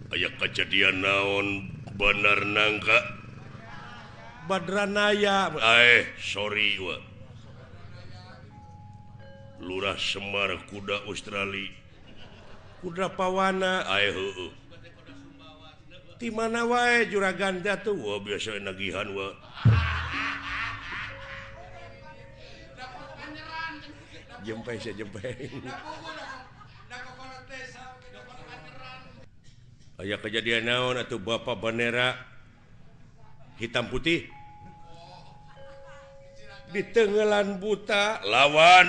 aya kejadian naon bener nangka Badranaya sorry Lurah Semar kuda Australia kuda pawana di mana wae Juraganda tuh biasa nagihan jempe aya kejadian naon atau Bapak bendera hitam putih di tenggelan buta lawan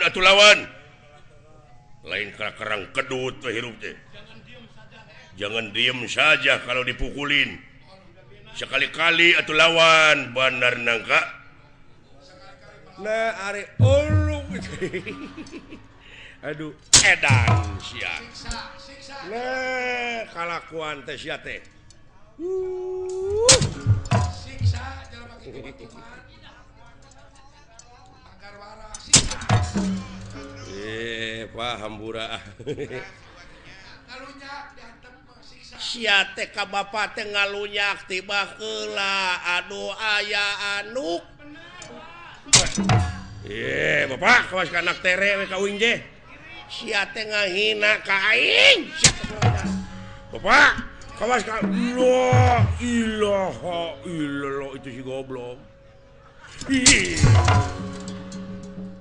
lain kerang kedut hirup teh jangan diem saja kalau dipukulin sekali-kali atau lawan bandar nangka nah are aduh edan sia nah kalakuan teh sia teh paham bura sia teh ka bapak teh ngalunyak tiba heula aduh aya anuk bapak kawas ka anak tere we kawin je sia teh ngahina ka aing bapak kawas ka la ilaha illallah itu si goblok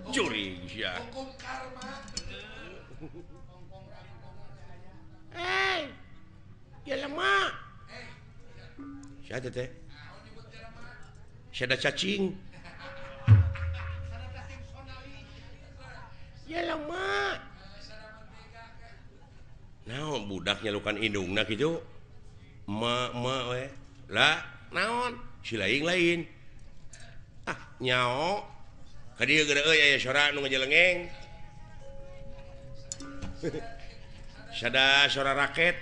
curi sia ya lemah sia teh sia ada cacing ya lemah naon budak nyalukan indungna kitu ma we lah naon si lain nyao ka dieu geura euy aya sora nu ngajelengeng sada sora raket